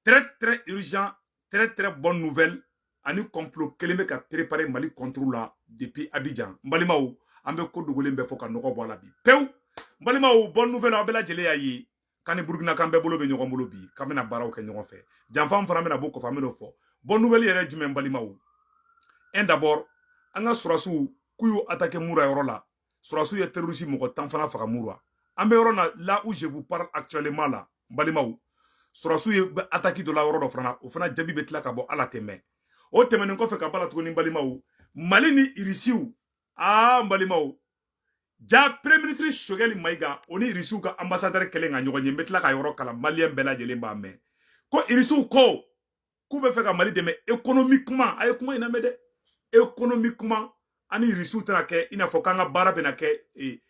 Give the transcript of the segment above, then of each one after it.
très très urgent, très très bonne nouvelle. Ani complot kelen ka préparer Mali contre la depuis Abidjan. Mbalimaw, ambe ko dogolen be fo ka noko bo la bi. Pew. Mbalimaw, bonne nouvelle abela jele ya yi. Kani Burkina kambe bolo be ɲɔgɔn bolo bi. Kamena baraw ke ɲɔgɔn fɛ. Janfam fana mena bo ko famelo fo. Bonne nouvelle yɛrɛ jumɛn mbalimaw. Un d'abord, an ka surasiw kuyu attaquer Moura yɔrɔ la. Surasiw ye terroriste mɔgɔ 10 fana faga Moura. An be yɔrɔ na là où je vous parle actuellement là. Mbalimaw. Surasiw ye attaque de la yɔrɔ dɔ fana. O fana jabi be tila ka bɔ ala tɛmɛ. O tɛmɛnen kɔfɛ ka bala tuguni mbalimaw. Mali ni irisiw. Mbalimaw. Ja premier ministre Choguel Maïga oni irisiw ka ambassadeur kelen ka ɲɔgɔn ye. N bɛ tila ka yɔrɔ kala malien bɛɛ lajɛlen b'a mɛn. Ko irisiw ko k'u bɛ fɛ ka Mali dɛmɛ économiquement. A ye kuma in lamɛn dɛ. Économiquement ani irisiw tɛna kɛ i n'a fɔ k'an ka baara bɛna kɛ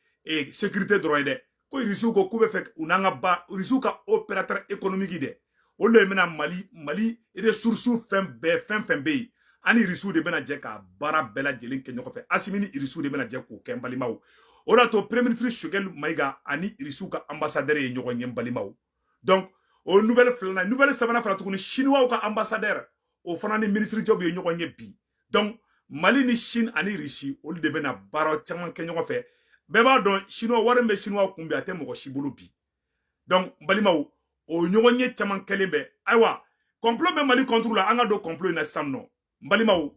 sécurité dɔrɔn ye dɛ. Ko irisiw ko k'u bɛ fɛ u n'an ka irisiw ka opérateur économique dɛ. O le bɛna Mali ressources fɛn fɛn bɛ yen ani irisiw de bɛna jɛ ka baara bɛɛ lajɛlen kɛ ɲɔgɔn fɛ. Asimi ni irisiw de bɛna jɛ k'o kɛ balimaw. O la to premier ministre Choguel Maïga ani irisiw ka ambassadeur ye ɲɔgɔn ye balimaw. Donc o nouvelle filanan nouvelle sabanan fana tuguni chinois ka ambassadeur o fana ni ministre job ye ɲɔgɔn ye bi. Donc Mali ni Chine ani Russie olu de bɛna baara caman kɛ ɲɔgɔn fɛ. Bɛɛ b'a dɔn chinois wari bɛ chinois kun bi a tɛ mɔgɔ si bolo bi. Donc balimaw o ɲɔgɔn ye caman kɛlen bɛ. Ayiwa complot bɛ Mali contre la an ka don complot in na sisan nɔ. Balimaw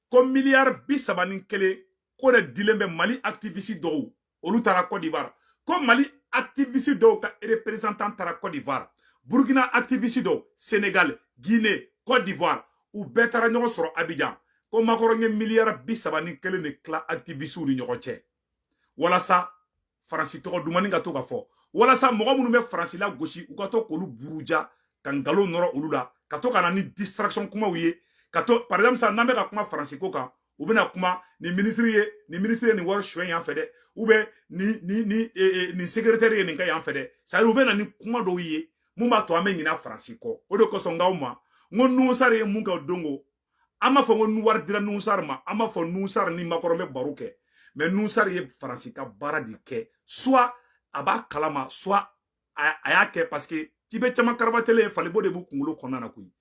ko miliyari 31 ko de dilen bɛ Mali activiste dɔw olu taara Côte d'Ivoire. Ko Mali activiste dɔw ka représentant taara Côte d'Ivoire. Burkina activiste dɔw Sénégal, Guinée, Côte d'Ivoire u bɛɛ taara ɲɔgɔn sɔrɔ Abidjan. Ko Macron ye miliyari 31 de tila activiste ni ɲɔgɔn cɛ. Walasa Faransi tɔgɔ dumani ka to ka fɔ. Walasa mɔgɔ minnu bɛ Faransi la gosi u ka to k'olu buruja ka ngalon nɔrɔ olu la ka to ka na ni distraction kumaw ye ka to par exemple sa n'an bɛ ka kuma Faransi ko kan u bɛna kuma ni ministre ye ni wari suɲɛ yan fɛ dɛ ou bien ni secrétaire ye nin kɛ yan fɛ dɛ c'est à dire u bɛna ni kuma dɔw ye mun b'a to an bɛ ɲinɛ Faransi kɔ. O de kosɔn ngaw ma ngo Nusar ye mun kɛ dongo an b'a fɔ ngo wari dira Nusar ma an b'a fɔ Nusar ni Macron bɛ baro kɛ mais Nusar ye Faransi ka baara de kɛ soit a b'a kalama soit a y'a kɛ parce que k'i bɛ caman karabatelen falibo de b'u kunkolo kɔnɔna na koyi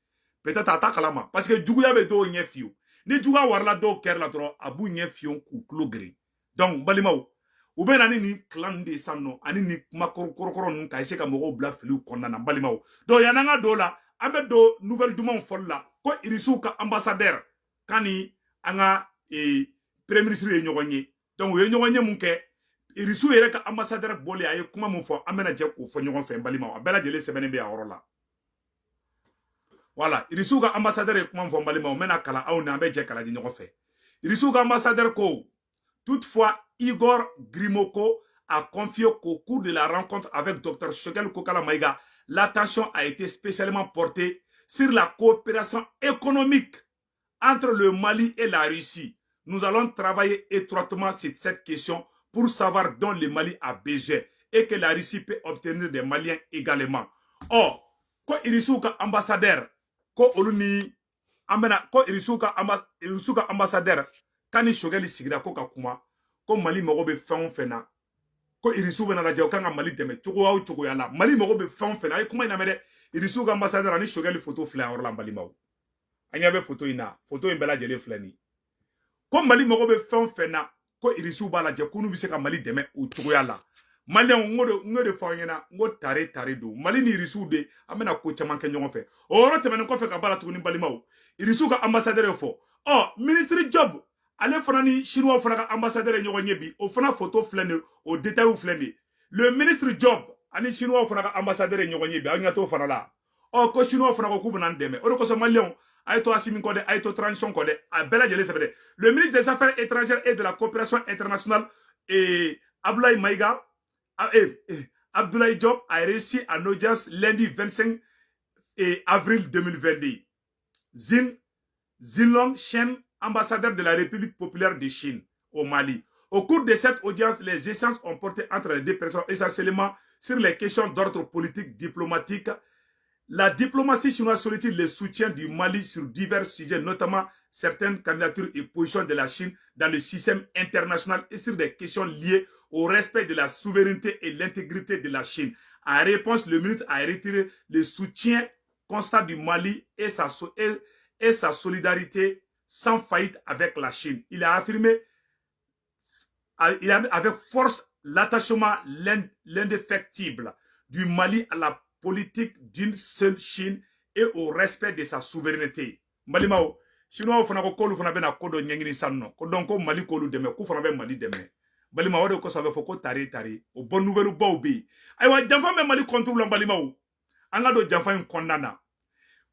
peut-être a t'a kalama parce que juguya bɛ dɔw ɲɛ fiyewu ni juguya warala dɔw kɛra la dɔrɔn a b'u ɲɛ fiyewu k'u tulo geren donc balimaw u bɛ na ni nin clan de san nɔ ani nin kuma kɔrɔkɔrɔ ninnu ka essayer ka mɔgɔw bila filiw kɔnɔna na balimaw donc yan'an ka don o la an bɛ don nouvelle dumanw fɔli la ko irisiw ka ambassadeur kan ni an ka premier ministre ye ɲɔgɔn ye donc u ye ɲɔgɔn ye mun kɛ irisiw yɛrɛ ka ambassadeur bɔlen a ye kuma mun fɔ an bɛna jɛ k'o fɔ ɲɔgɔn fɛ balimaw a bɛɛ lajɛlen sɛbɛnnen bɛ a yɔrɔ la voilà irisiw ka ambassadeur ye kuma mun fɔ balimaw n bɛna kalan aw ni an bɛ jɛ kalan di ɲɔgɔn fɛ irisiw ka ambassadeur ko toutefois Igor Grimoko a confié qu'au cours de la rencontre avec Dr Choguel Kokala Maïga l'attention a été spécialement portée sur la coopération économique entre le Mali et la Russie. Nous allons travailler étroitement sur cette question pour savoir dont le Mali a besoin et que la Russie peut obtenir des Maliens également. Or, ko irisiw ka ambassadeur ko olu ni amena ko irisiw ka ambassadeur kani Choguel sigira ko ka kuma ko Mali mago bɛ fɛn o fɛn na ko irisiw bɛna lajɛ o kan ka Mali dɛmɛ cogoya o cogoya la Mali mago bɛ fɛn o fɛn na a ye kuma in lamɛn dɛ irisiw ka ambassadeur ani Choguel photo filɛ a yɔrɔ la balimaw an ɲɛ bɛ photo in na photo in bɛɛ lajɛlen filɛ nin ko Mali mago bɛ fɛn o fɛn na ko irisiw b'a lajɛ k'olu bɛ se ka Mali dɛmɛ o cogoya la Maliyɛnw n y'o de fɔ aw ɲɛna n ko tare don Mali ni irisiw de an bɛna ko caman kɛ ɲɔgɔn fɛ o yɔrɔ tɛmɛnen kɔfɛ ka bala tuguni balimaw irisiw ka ambassadeur ye fɔ ministre Job ale fana ni chinois fana ka ambassadeur ye ɲɔgɔn ye bi o fana photo filɛ nin o détails filɛ nin le ministre Job ani chinois fana ka ambassadeur ye ɲɔgɔn ye bi aw ɲɛ t'o fana la ko chinois fana ko k'u bɛna n dɛmɛ o de kosɔn maliyɛnw a ye to Assimi kɔ dɛ a ye to transition kɔ dɛ a bɛɛ lajɛlen sɛbɛn dɛ le ministre des affaires étrangères et de la coopération internationale Abdoulaye Maïga Abdoulaye Diop a réussi en audience lundi 25 avril 2022 Zilong Shen, ambassadeur de la République populaire de Chine au Mali. Au cours de cette audience, les échanges ont porté entre les deux personnes essentiellement sur les questions d'ordre politique, diplomatique. La diplomatie chinoise sollicite le soutien du Mali sur divers sujets, notamment certaines candidatures et positions de la Chine dans le système international et sur des questions liées au respect de la souveraineté et l'intégrité de la Chine. En réponse, le ministre a retiré le soutien constant du Mali et sa solidarité sans faillite avec la Chine. Il a affirmé avec force l'attachement l'indéfectible du Mali à la politique d'une seule Chine et au respect de sa souveraineté. Malimao, Chinois fana ko kolu fana bena kodo nyengini sanno. Ko donc ko Mali kolu deme, ku fana be Mali deme. Balima wade ko sabe fo ko tari o bon nouvelle baw bi. Aywa janfa me Mali contrôle Malimao. Anga do janfa en konnana.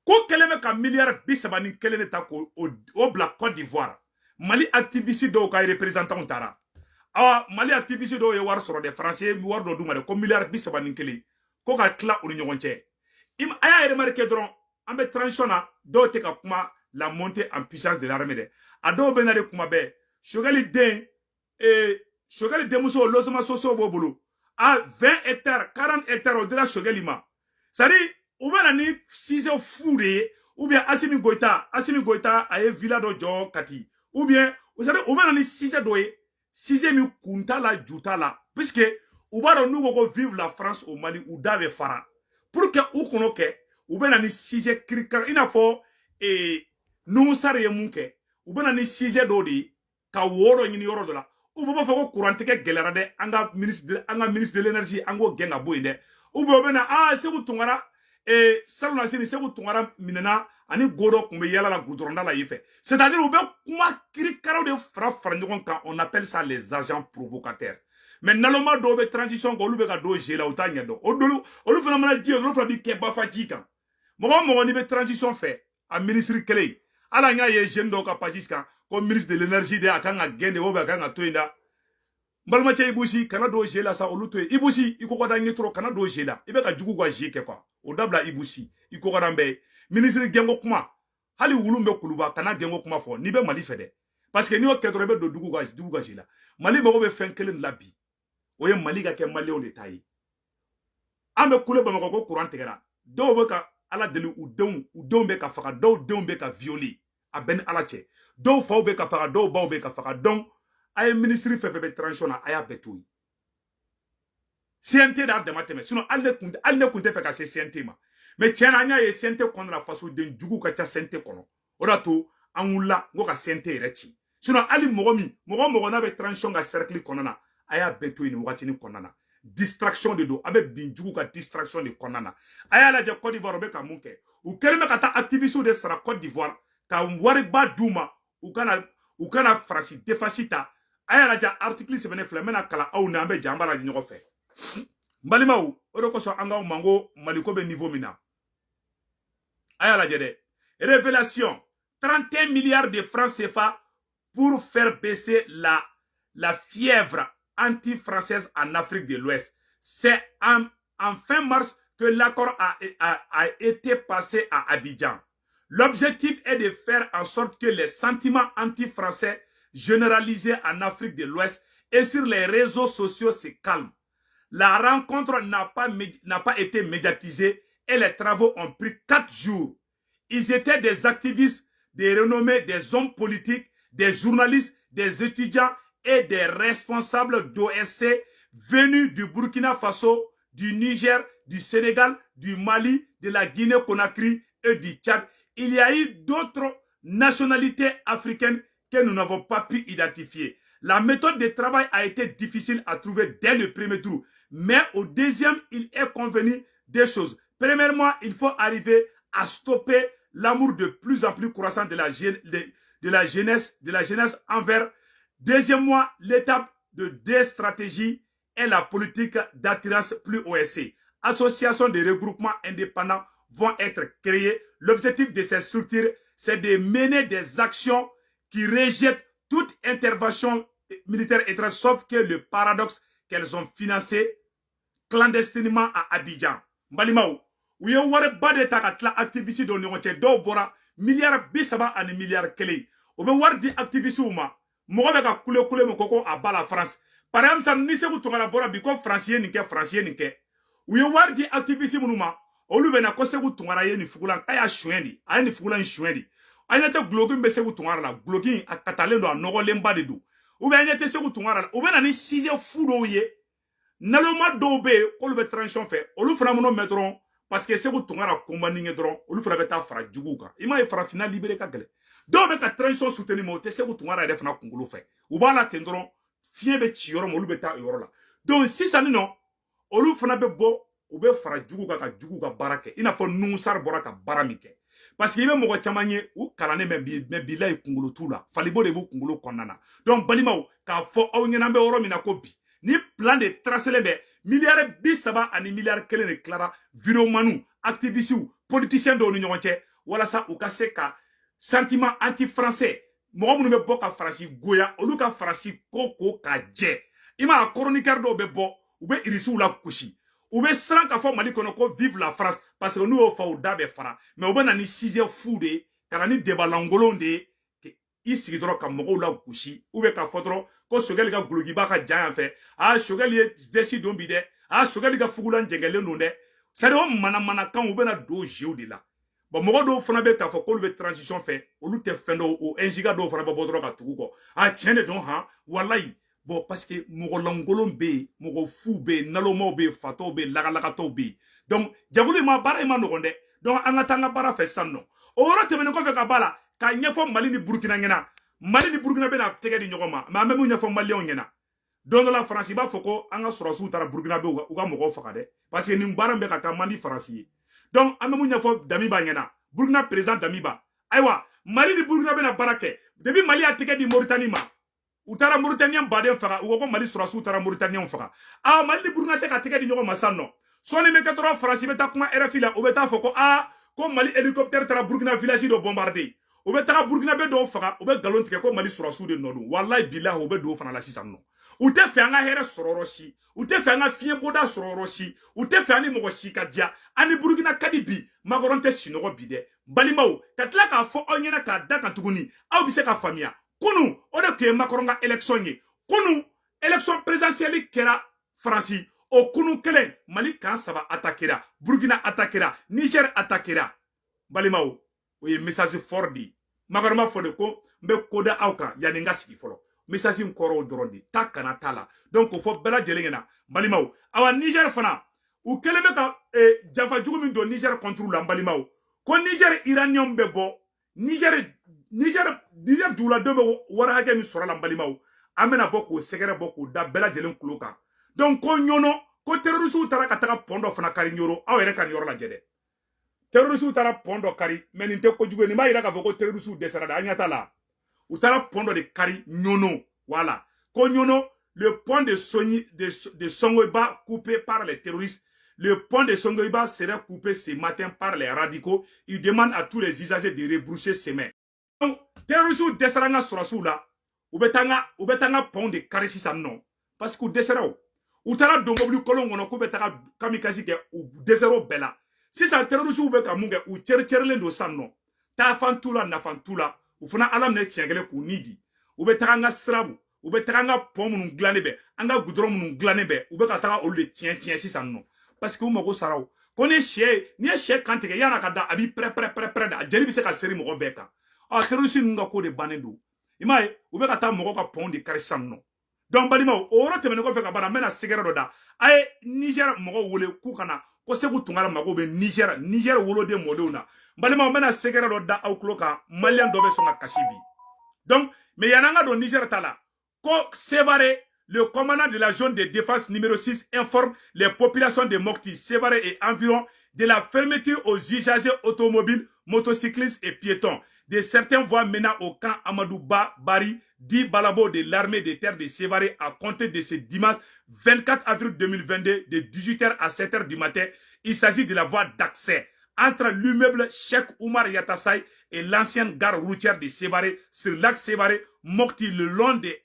Ko keleme ka milliard bisabani kelene ta ko o bla Côte d'Ivoire. Mali activiste do ka représentant tara. Ah, Mali activiste do ye war soro de français mi war do duma de ko milliard bisabani kele. Ko ka kla o ñogon cɛ. Im aya remarqué dron ambe transition do te ka kuma la montée en puissance de l'armée de. Ado benale kuma be. Shogali den Shogali demuso losama soso bobolo. À 20 hectares, 40 hectares de la Shogali ma. Ça dit ou bien ni 6 fourré ou bien Assimi Goïta a une villa de John Kati ou bien vous savez ou bien ni 6 doye 6 mi kunta la juta la puisque ou bien nous go vivre la France au Mali ou dave fara pour que ou kono ke ou bien ni 6 krikar ina fo et nous sare munke ou bien ni 6 dodi ka woro ni yoro de la ou bien fa ko courant ke gelera de anga ministre de l'énergie ango genga boyinde ou bien c'est vous tongara et salona sini segu tungara minena ani godo kumbe yala la goudronda la yife c'est-à-dire ou be kuma kiri karaw de fra ɲɔgɔn kan on appelle ça les agents provocateurs mais naloma do be transition ko olu be ka do jela o ta ɲɛdɔn o dolu olu fana mana ji olu fana bi kɛ bafa ji kan mɔgɔ ni be transition fɛ a ministre kelen ala ɲa ye jeune dɔw ka page kan ko ministre de l'énergie de a kan ka gɛn de o be a kan ka to in da balmacɛ ibusi kana do jela sa olu to ibusi iko ko da ɲetro kana do jela ibe ka jugu ka je kɛ quoi o dabla ibusi iko ko da mbe ministre gengo kuma hali wulum be kuluba kana gengo kuma fo ni be Mali fɛ dɛ parce que ni o kɛdro be do dugu ka jela Mali mago be fɛn kelen la bi o ye Mali ka kɛ Malien de ta ye an be kule Bamakɔ ko courant tigɛra dɔw be ka ala deli u denw be ka faga dɔw denw be ka violer a bɛn ala cɛ dɔw faw be ka faga dɔw baw be ka faga donc ay ministre fɛfɛ be transition na aya beto CNT da dama tɛmɛ sinon alle kunte fɛ ka se CNT ma mais tiɲɛna an y'a ye CNT kɔnɔ la faso den jugu ka ca CNT kɔnɔ o da to an wula ngo ka CNT yɛrɛ ci sinon ali mɔgɔ n'a be transition ka cercle kɔnɔ na aya beto ni watini kɔnɔ na distraction de do abe bin jugu ka distraction de kɔnɔ na aya la je Côte d'Ivoire be ka mun kɛ u kɛlen ka taa activiste de sara Côte d'Ivoire ka wari ba duma u kana farasi defasita aya la ja article 7 fla mena kala aw na be jamba la ɲɔgɔn fɛ mbalimaw o de kosɔn an ka mango Maliko be niveau mina aya la jɛ révélation 31 milliards de francs CFA pour faire baisser la fièvre anti-française en Afrique de l'Ouest. C'est en fin mars que l'accord a été passé à Abidjan. L'objectif est de faire en sorte que les sentiments anti-français généralisés en Afrique de l'Ouest et sur les réseaux sociaux se calment. La rencontre n'a pas été médiatisée et les travaux ont pris 4 jours. Ils étaient des activistes, des renommés, des hommes politiques, des journalistes, des étudiants et des responsables d'OSC venus du Burkina Faso, du Niger, du Sénégal, du Mali, de la Guinée-Conakry et du Tchad. Il y a eu d'autres nationalités africaines que nous n'avons pas pu identifier. La méthode de travail a été difficile à trouver dès le premier tour. Mais au deuxième, il est convenu des choses. Premièrement, il faut arriver à stopper l'amour de plus en plus croissant de la jeunesse envers. Deuxièmement, l'étape de stratégie est la politique d'attirance plus OSC. Associations de regroupement indépendants vont être créées. L'objectif de ces structures, c'est de mener des actions qui rejettent toute intervention militaire étrangère, sauf que le paradoxe qu'elles ont financé clandestinement à Abidjan. Mbalimaou, où y a wari bade ta ka tla activiste do ɲɔgɔn cɛ dɔw bɔra milliard 30 ani milliard 1 o bɛ wari di activiste ma mɔgɔ bɛ ka kule min ko a ba la France par exemple ni Segu Tunkara bɔra bi ko France ye nin kɛ u ye wari di activiste minnu ma olu bɛ na ko Segu Tunkara ye nin fugulan k'a y'a suɲɛ de a ye nin fugulan suɲɛ de an ɲɛ tɛ guloki min bɛ Segu Tunkara la guloki a katalen don a nɔgɔlenba de don ou bien an ɲɛ tɛ Segu Tunkara la u bɛ na ni sujet fu dɔw ye naloma dɔw bɛ yen k'olu bɛ transition fɛ olu fana mana mɛn dɔrɔn parce que Segu Tunkara combat ni ye dɔrɔn olu fana bɛ taa fara juguw kan i m'a ye farafinna libéré ka gɛlɛn dɔw bɛ ka transition soutenir mais o tɛ Segu Tunkara yɛrɛ fana kunkolo fɛ u b'a la ten dɔrɔn fiɲɛ bɛ ci yɔrɔ min olu bɛ taa o yɔrɔ la donc sisan nin nɔ olu fana bɛ bɔ u bɛ fara juguw kan ka juguw ka baara kɛ i n'a fɔ Nuhu Sar bɔra ka baara min kɛ parce que i bɛ mɔgɔ caman ye u kalannen mais bilahi kunkolo t'u la Falibo de b'u kunkolo kɔnɔna na donc balimaw k'a fɔ aw ɲɛna an bɛ yɔrɔ min na ko bi ni plan de tracelen bɛ miliyari 30 ani miliyari 1 de tilara viromanu activistes politiciens dɔw ni ɲɔgɔn cɛ walasa u ka se ka sentiment anti-français mɔgɔ minnu bɛ bɔ ka Faransi goya olu ka Faransi ko ka jɛ i ma chroniqueur dɔw bɛ bɔ u bɛ irisiw la gosi u bɛ siran k'a fɔ Mali kɔnɔ ko vive la France parce que n'u y'o fɔ u da bɛ fara mais u bɛ na ni sujet fu de ye ka na ni débat langolon de ye i sigi dɔrɔn ka mɔgɔw la gosi ou bien k'a fɔ dɔrɔn ko Sogɛli ka gulokiba ka jan yan fɛ Sogɛli ye vesti don bi dɛ Sogɛli ka fugulan jɛngɛlen don dɛ c'est à dire o manamanakan u bɛna don jeu de la bon mɔgɔ dɔw fana bɛ k'a fɔ k'olu bɛ transition fɛ olu tɛ fɛn dɔw o NJK dɔw fana bɛ bɔ dɔrɔn ka tugu kɔ tiɲɛ de don walayi bon parce que mɔgɔ langolon bɛ yen mɔgɔ fu bɛ yen nalomaw bɛ yen fatɔw bɛ yen lagalakatɔw bɛ yen donc jaguli ma baara in ma nɔgɔn dɛ donc an ka taa an ka baara fɛ sisan nɔ o yɔrɔ tɛmɛnen kɔfɛ ka b'a la k'a ɲɛfɔ Mali ni Burukina ɲɛna Mali ni Burukina bɛna tɛgɛ di ɲɔgɔn ma mais an bɛ mun ɲɛfɔ Maliyɛnw ɲɛna don dɔ la Faransi b'a fɔ ko an ka sɔrɔsiw taara Burukina bɛ u ka mɔgɔw faga dɛ parce que nin baara in bɛ ka taa man di Faransi ye donc an bɛ mun ɲɛfɔ Damiba ɲɛna Burukina président Damiba ayiwa Mali ni Burukina bɛna baara kɛ depuis Mali y'a tɛgɛ di Mauritanie ma u taara Mauritanien baden faga u ko Mali sɔrɔsiw taara Mauritaniens faga Mali ni Burukina tɛ ka tɛgɛ di ɲɔgɔn ma sisan nɔ sɔɔni bɛ kɛ dɔrɔn Faransi bɛ taa kuma RFI la u bɛ taa fɔ ko ko Mali hélicoptère taara Burukina village dɔ bombarder u bɛ taga Burukina bɛ dɔw faga u bɛ galon tigɛ ko Mali sɔrɔsiw de nɔ don wallahi billahi u bɛ don fana la sisan nɔ u tɛ fɛ an ka hɛrɛ sɔrɔ yɔrɔ si u tɛ fɛ an ka fiɲɛ bɔda sɔrɔ yɔrɔ si u tɛ fɛ an ni mɔgɔ si ka diya an ni Burukina ka di bi makɔrɔn tɛ sinɔgɔ bi dɛ balimaw ka tila k'a fɔ aw ɲɛna k'a da kan tuguni aw bɛ se ka faamuya kunu o de tun ye makɔrɔn ka élection ye kunu élection présidentielle kɛra Faransi o kunu kelen Mali kan 3 attaquera Burukina attaquera Niger attaquera balimaw o ye message fort di makɔrɔn ma fɔ de ko n bɛ koda aw kan yanni n ka sigi fɔlɔ message in kɔrɔw dɔrɔn de ta kana t'a la donc ko fɔ bɛɛ lajɛlen ɲɛna balimaw awa Niger fana u kɛlen bɛ ka janfa jugu min don Niger contre la balimaw ko Niger iranien bɛ bɔ Niger duguladenw bɛ wari hakɛ min sɔrɔ la balimaw an bɛna bɔ k'o sɛgɛrɛ bɔ k'o da bɛɛ lajɛlen kulo kan donc ko ɲɔnɔ ko terroriste taara ka taga pont dɔ fana kari ɲoro aw yɛrɛ ka nin yɔrɔ lajɛ dɛ terroriste taara pont dɔ kari mais nin tɛ kojugu ye nin b'a yira k'a fɔ ko terroriste dɛsɛra dɛ an ɲɛ t'a la u taara pont dɔ de kari ɲɔnɔ voilà ko ɲɔnɔ le pont de Songoiba coupé par les terroristes. Le pont de Songoiba sera coupé ce matin par les radicaux. Ils demandent à tous les usagers de rebrousser chemin. Donc, terroristes desaranga surasu la, ou betanga pont de Karisi non. Parce que desarao. Ou tara domoblu kolon wono ko betaka kamikaze ke ou desaro bela. Si ça terroriste ou beka munge ou chercherlen do sanno. Ta fantula na fantula, ou fana alam ne tiengele ku nidi. Ou betanga srabu. U bɛ taga an ka pont minnu dilannen bɛ an ka goudron minnu dilannen bɛ u bɛ ka taga olu de tiɲɛ sisan nɔ parce que u mago sara o ko ni ye sɛ kan tigɛ yana ka da a b'i pɛrɛ da a jeli bɛ se ka seri mɔgɔ bɛɛ kan terroriste ninnu ka ko de bannen don i m'a ye u bɛ ka taa mɔgɔw ka pont de kari sisan nɔ donc balimaw o yɔrɔ tɛmɛnen kɔfɛ ka ban an bɛna sɛgɛrɛ dɔ da a ye Niger mɔgɔw wele k'u ka na ko Segu Tunkara mago bɛ Niger woloden mɔdenw na balimaw n bɛna sɛgɛrɛ dɔ da aw tulo kan maliyɛn dɔ bɛ sɔn ka kasi bi donc mais yanni an ka don Niger ta la Ko Sévaré, le commandant de la zone de défense numéro 6 informe les populations de Mopti, Sévaré et environ de la fermeture aux usagers automobiles, motocyclistes et piétons de certaines voies menant au camp Amadou Bari, dit Balabo de l'armée des terres de Sévaré à compter de ce dimanche 24 avril 2022 de 18h à 7h du matin. Il s'agit de la voie d'accès entre l'immeuble Cheikh Oumar Yatassaï et l'ancienne gare routière de Sévaré sur l'axe Sévaré Mopti le long des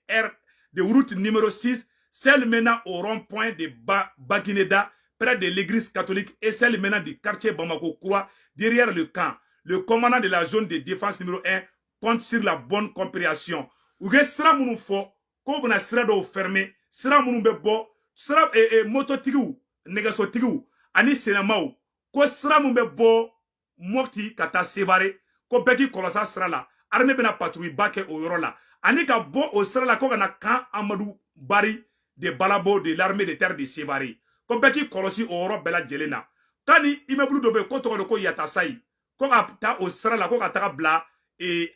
routes numéro 6, celle menant au rond-point de Baguineda près de l'église catholique et celle menant du quartier Bamako-Koura derrière le camp. Le commandant de la zone de défense numéro 1 compte sur la bonne compréhension. Ouge sera mounou fo, ko buna sera do fermé, sera mounou bebo, sera moto tigou, negaso tigou, ani senamau, ko sera mounou bebo, Mopti kata Sévaré, ko beki kolosa sera la, armée bena patrouille bake o yoro la. Ani ka bo o sera la ko kana kan Amadou Bari de Balabo de l'armée de terre de Sévaré. Ko beki kolosi o yɔrɔ bɛɛ lajɛlen na. Kani immeuble dɔ bɛ yen ko tɔgɔ de ko Yatasai. Ko ka taa o sira la ko ka taga bila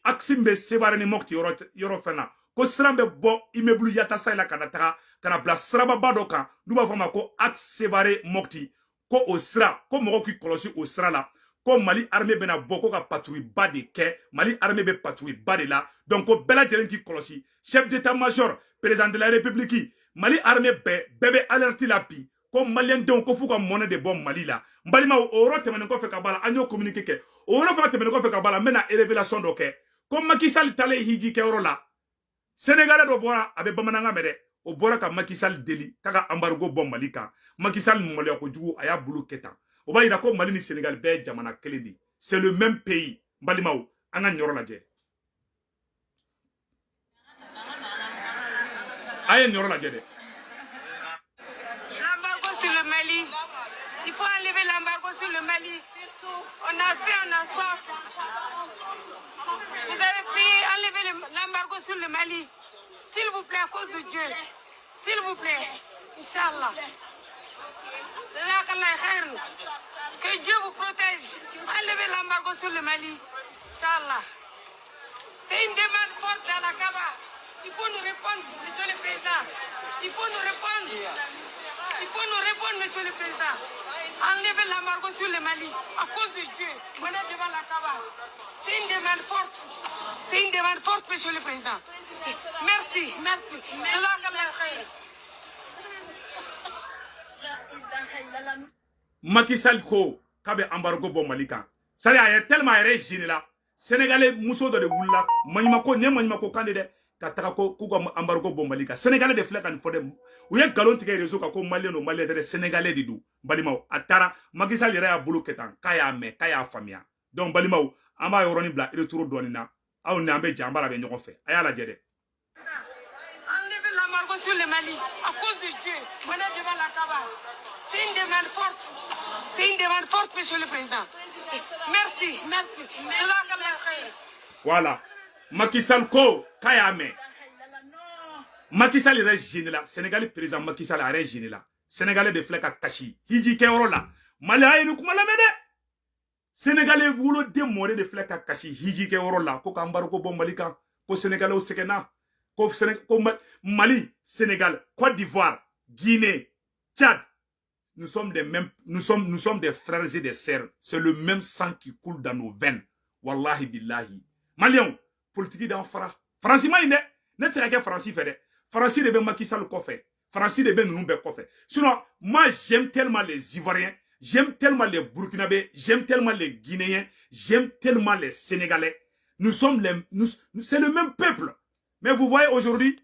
axe bɛ Sévaré ni Mopti yɔrɔ fɛn na. Ko sira bɛ bɔ immeuble Yatasai la kana taga kana bila sirababa dɔ kan. N'u b'a fɔ ma ko axe Sévaré Mopti. Ko o sira ko mɔgɔw k'i kɔlɔsi o sira la. Ko Mali armée bɛna bɔ ko ka patrouille ba de kɛ. Mali armée bɛ patrouille ba de la. Donc ko bɛɛ lajɛlen k'i kɔlɔsi. Chef d'état-major, président de la République, Mali armée bɛɛ bɛ alerte la bi. Ko malien denw ko f'u ka mɔnɛ de bɔ Mali la. N balimaw o yɔrɔ tɛmɛnen kɔfɛ ka bɔ a la an y'o communiqué kɛ. O yɔrɔ fana tɛmɛnen kɔfɛ ka bɔ a la n bɛna révélation dɔ kɛ. Ko Macky Sall taalen hiji kɛyɔrɔ la. Sénégalais dɔ bɔra a bɛ bamanankan mɛn dɛ. O bɔra ka Macky Sall deli k'a ka embargo bɔ Mali kan. Macky Sall maloya kojugu a y'a bolo kɛ tan. O b'a yira ko Mali ni Sénégal bɛɛ ye jamana kelen de. C'est le même pays. N balimaw an ka nin yɔrɔ lajɛ. A ye nin yɔrɔ lajɛ dɛ. L'embargo sur le Mali. Il faut enlever l'embargo sur le Mali. On a fait en sorte. Vous avez prié enlever l'embargo sur le Mali. S'il vous plaît, à cause de Dieu. S'il vous plaît. Inch'Allah. Que Dieu vous protège. Enlevez l'embargo sur le Mali. Inch'Allah. C'est une demande forte dans la Kaaba. Il faut nous répondre, monsieur le président. Il faut nous répondre. Il faut nous répondre, monsieur le président. Enlevez l'embargo sur le Mali. À cause de Dieu. On est devant la Kaaba. C'est une demande forte. C'est une demande forte, monsieur le président. Merci, merci. Macky Sall ko k'a bɛ embargo bɔ Mali kan. C'est à dire a ye tellement a yɛrɛ gêné la. Sénégalais muso dɔ de wulila maɲumako nin ye maɲumako kan de dɛ ka taga ko k'u ka embargo bɔ Mali kan. Sénégalais de filɛ ka nin fɔ dɛ. U ye galon tigɛ réseau kan ko malien don malien tɛ Sénégalais de don. Balimaw a taara Macky Sall yɛrɛ y'a bolo kɛ tan k'a y'a mɛn k'a y'a faamuya. Donc balimaw an b'a yɔrɔnin bila retour dɔɔnin na. Aw ni an bɛ jɛ an b'a la bɛ ɲɔgɔn fɛ. A y'a lajɛ dɛ. Enlevez l'embargo sur le Mali. À cause de Dieu. On est devant la Kaaba. C'est une demande forte. C'est une demande forte, monsieur le président. Merci, merci. Voilà. Macky Sall ko k'a y'a mɛn. Macky Sall yɛrɛ gêné la. Sénégalais président Macky Sall a yɛrɛ gêné la. Sénégalais de filɛ ka kasi hiji kɛyɔrɔ la. Malien a ye nin kuma lamɛn dɛ. Sénégalais woloden mɔden de filɛ ka kasi hiji kɛyɔrɔ la ko ka embargo bɔ Mali kan. Ko Sénégalais sɛgɛnna. Ko Mali, Sénégal, Côte d'Ivoire, Guinée, Tchad. Nous sommes des frères et des sœurs. C'est le même sang qui coule dans nos veines. Wallahi billahi. Maliens, politique d'en fara. Francis ma ine, ne tira que Francis fait. Francis de ben Macky Sall ko fait. Francis de ben nous be ko fait. Sinon, moi j'aime tellement les Ivoiriens, j'aime tellement les Burkinabés, j'aime tellement les Guinéens, j'aime tellement les Sénégalais. C'est le même peuple. Mais vous voyez aujourd'hui,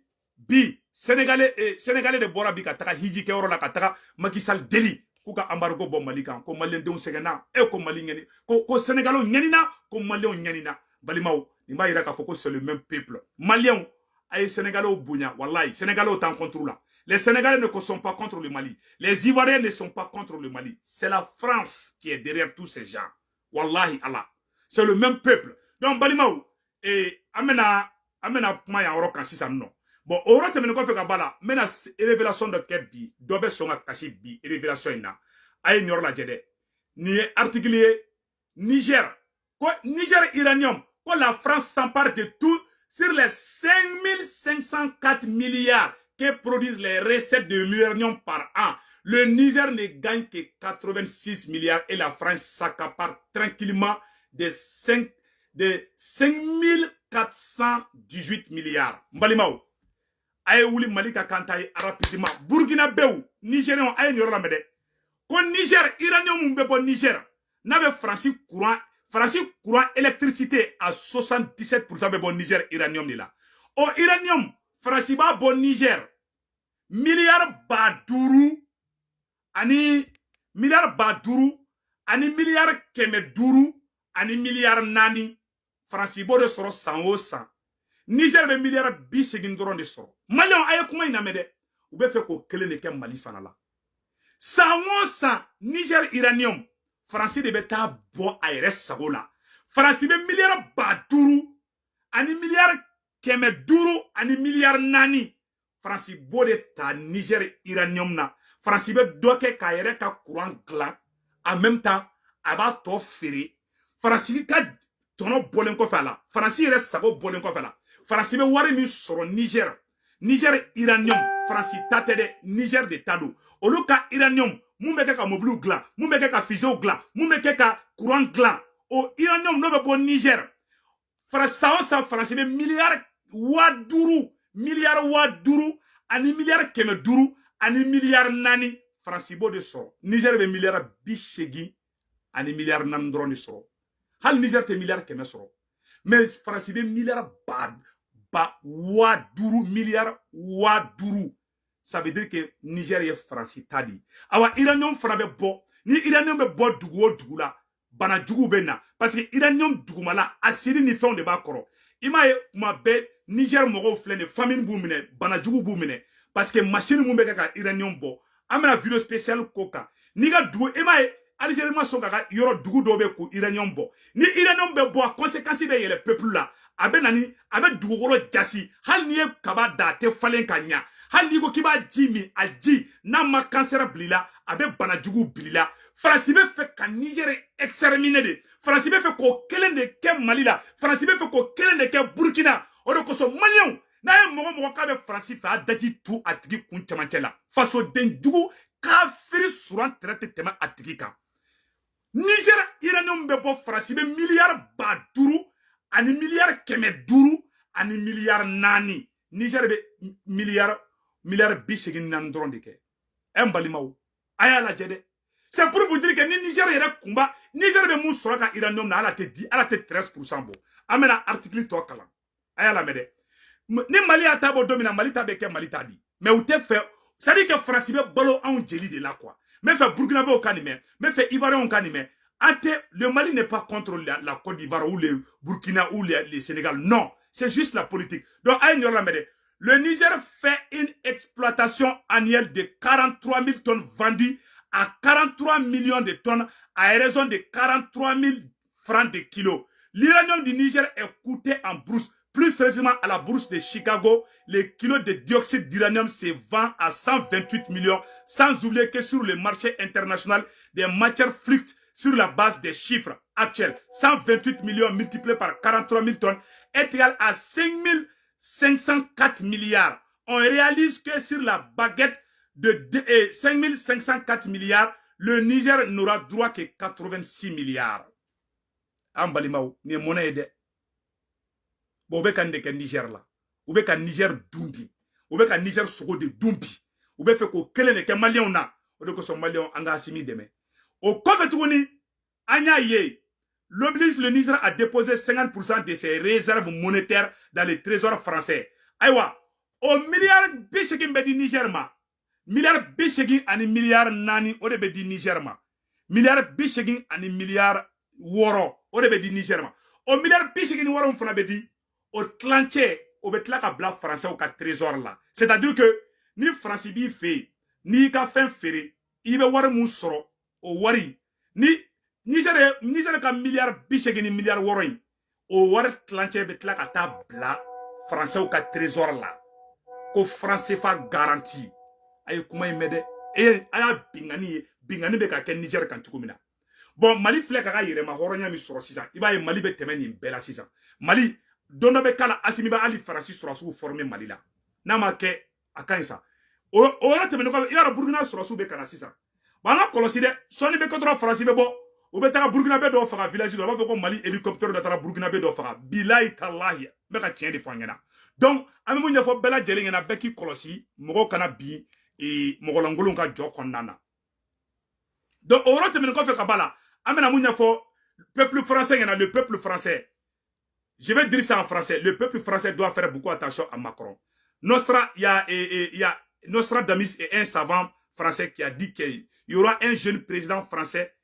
Sénégalais de Bora bi ka taga hiji kɛyɔrɔ la ka taga Macky Sall deli k'u ka embargo bɔ Mali kan ko malien denw sɛgɛnna ko Mali ɲɛni ko Sénégalais ɲɛnina ko malien ɲɛnina balimaw nin b'a yira k'a fɔ ko c'est le même peuple. Maliens a ye Sénégalais bonya wallahi Sénégalais t'en contre la. Les Sénégalais ne sont pas contre le Mali. Les Ivoiriens ne sont pas contre le Mali. C'est la France qui est derrière tous ces gens. Wallahi Allah. C'est le même peuple. Donc balimaw amena kuma ya ɔrɔ kan sisan nɔ. Bon, au retour de notre fait maintenant révélation de Kebi, dobe songa kashi bi révélation ina. Aye nyor la jede. Ni articulé Niger. Quoi Niger iranium. Quoi la France s'empare de tout sur les 5504 milliards que produisent les recettes de l'uranium par an. Le Niger ne gagne que 86 milliards et la France s'accapare tranquillement de 5418 milliards. Mbalimao. Aye wuli Malika kantaye rapidement. Burkina Bew, Nigérian, aye nyoro la mede. Ko Niger, Iranium mbebo Niger. N'avait Francis courant électricité à 77% bebo Niger, Iranium ni la. Au Iranium, Francis ba bon Niger. Milliard baduru. Ani milliard baduru. Ani milliard kemeduru. Ani milliard nani. Francis bo de soro 100. Niger be milliard bi segin doron de soro. Malion aye kuma ina mede. Ou be fe ko kele ne ke Mali fana la. 100 Niger Iranium. Francis de beta bo ayre sago la. Francis be milliard baduru. Ani milliard keme duru. Ani milliard nani. France bo de ta Niger uranium na. France be doke ka yere ka courant glan. En même temps, aba to fere. France ka tono bolen ko fala. France yere sago bolen ko fala. France be wari mi soro Niger. Niger uranium. France tate de Niger de tado. Olu ka uranium. Mou meke ka mobile glan. Mou meke ka fusion glan. Mou meke ka courant glan. O uranium no be bon Niger. France sa France be milliard waduru. Milliard waduru. Ani milliard keme duru. Ani milliard nani. France bo de soro. Niger be milliard bishegi. Ani milliard nan dron de soro. Hal Niger te milliard keme soro. Mais France be milliard ba waduru milliard waduru. Ça veut dire que Niger est France tadi. Awa Iranium fana be bo. Ni Iranium be bo dugu o dugu la. Bana dugu be na. Parce que Iranium dugu mala asiri ni fɛnw de b'a kɔrɔ. Ima ye kuma bɛɛ Niger mɔgɔw filɛ nin famine b'u minɛ. Bana jugu b'u minɛ. Parce que machine mun bɛ kɛ ka Iranium bɔ. An bɛna video spécial ko kan. N'i ka dugu ima ye Algérie ma sɔn ka yɔrɔ dugu dɔw bɛ k'u Iranium bɔ. Ni Iranium bɛ bɔ a conséquence bɛ yɛlɛ peuple la. A bɛ na ni a bɛ dugukolo jasi. Hali n'i ye kaba da a tɛ falen ka ɲa. Hali n'i ko k'i b'a ji min a ji n'a ma cancer bila la a bɛ bana jugu bila la. France bɛ fɛ ka Niger exterminer de. France bɛ fɛ k'o kelen de kɛ Mali la. France bɛ fɛ k'o kelen de kɛ Burkina. O de kosɔn Maliens n'a ye mɔgɔ k'a bɛ France fɛ a daji tu a tigi kun cɛmancɛ la. Fasoden jugu kafiri suran tɛrɛ tɛ tɛmɛ a tigi kan. Niger uranium bɛ bɔ France bɛ miliyari 500 ani miliyari 500 ani miliyari 4. Niger bɛ miliyari 84 dɔrɔn de kɛ. Un balimaw a y'a lajɛ dɛ. C'est pour vous dire que ni Niger yɛrɛ kunba Niger bɛ mun sɔrɔ ka uranium na ala tɛ 13% bɔ. An bɛna article tɔ kalan. A y'a lamɛn dɛ. Ni Mali y'a ta bɔ don min na Mali ta bɛ kɛ Mali ta di. Mais u tɛ fɛ c'est à dire que France bɛ balo anw jeli de la quoi. N bɛ fɛ Burkinabéw ka nin mɛn. N bɛ fɛ Ivoiriens ka nin mɛn. Le Mali n'est pas contre la Côte d'Ivoire ou le Burkina ou le Sénégal. Non, c'est juste la politique. Donc, le Niger fait une exploitation annuelle de 43 000 tonnes vendues à 43 millions de tonnes à raison de 43 000 francs de kilo. L'uranium du Niger est coûté en bourse, plus précisément à la bourse de Chicago. Le kilo de dioxyde d'uranium se vend à 128 millions, sans oublier que sur le marché international des matières fluctuent sur la base des chiffres actuels. 128 millions multipliés par 43 000 tonnes est égal à 5 504 milliards. On réalise que sur la baguette de 5 504 milliards, le Niger n'aura droit que 86 milliards. Ambalimaou, ni monnaie de. Bon, on kan de Niger là. On kan Niger dumbi. On kan Niger sogo de dumbi. On fait ko kele ne ke Malien na. On de ko son Malien anga asimi deme. Au Kofetouni, l'oblige le Niger a déposé 50% de ses réserves monétaires dans les trésors français. Aïwa, au milliard bichegin bedi Niger ma. Milliard bichegin ani milliard nani o de bedi Niger ma. Milliard bichegin ani milliard woro o de bedi Niger ma. Au milliard bichegin woro mfana bedi au clanché au betla ka bla français au ka trésor là. C'est-à-dire que ni France bi fait ni ka fin féré, il be war mun soro o wari ni Niger ka milliard bichegin milliard woro yi o war clanché betla ka ta bla français au ka trésor là. Ko français fa garantie ay kuma imede e aya bingani be ka ken Niger kan tukumina. Bon Mali flè ka yere ma horonya mi soro sisan iba ye Mali be temeni bela sisan. Mali dondo be kala asimi ba ali farasi soro su former Mali la. Na ma ke akansa. O ra temeni ko yara Burkina soro su be kana sisan. Ba na kolosi de soni be ko dro farasi be bo o be ta Burkina be do faga village do ba fo ko Mali hélicoptère do ta Burkina be do faga bilahi tallahi be ka tien de fangena. Donc ami mu nyafo bela jeli ngena be ki kolosi mogo kana bi et mogolangolon ka jo konnana. Donc au rote men ko fe kabala amena mu nyafo peuple français ngena le peuple français. Je vais dire ça en français, le peuple français doit faire beaucoup attention à Macron. Il y a Nostradamus et un savant français qui a dit qu'il y aura un jeune président français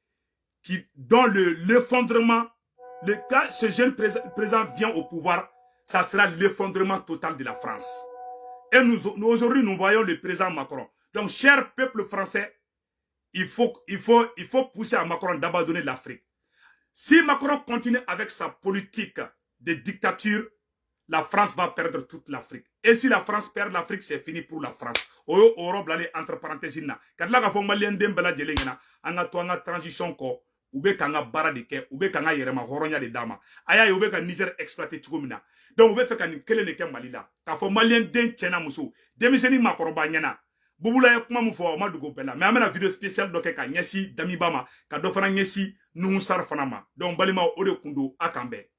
dont l'effondrement, quand ce jeune président vient au pouvoir, ça sera l'effondrement total de la France. Et aujourd'hui, nous voyons le président Macron. Donc, cher peuple français, il faut pousser à Macron d'abandonner l'Afrique. Si Macron continue avec sa politique de dictature, la France va perdre toute l'Afrique. Et si la France perd l'Afrique, c'est fini pour la France. Oyo Europe là entre parenthèses na. Kadla ka fo malien dem bela jelengena anga to anga transition ko ube kanga bara de ke ube kanga yerema horonya de dama. Aya ube ka Niger exploiter tugumina. Donc ube fe ka ni kele ne ke malila. Ka fo malien den chena muso. Demiseni makoroba nyana. Bubula ya kuma mu fo ma dugo bela. Mais amena vidéo spéciale doke ka nyesi Dami Bama ka do fana nyesi Nungu Sar fana ma. Donc balima o de kundo akambe.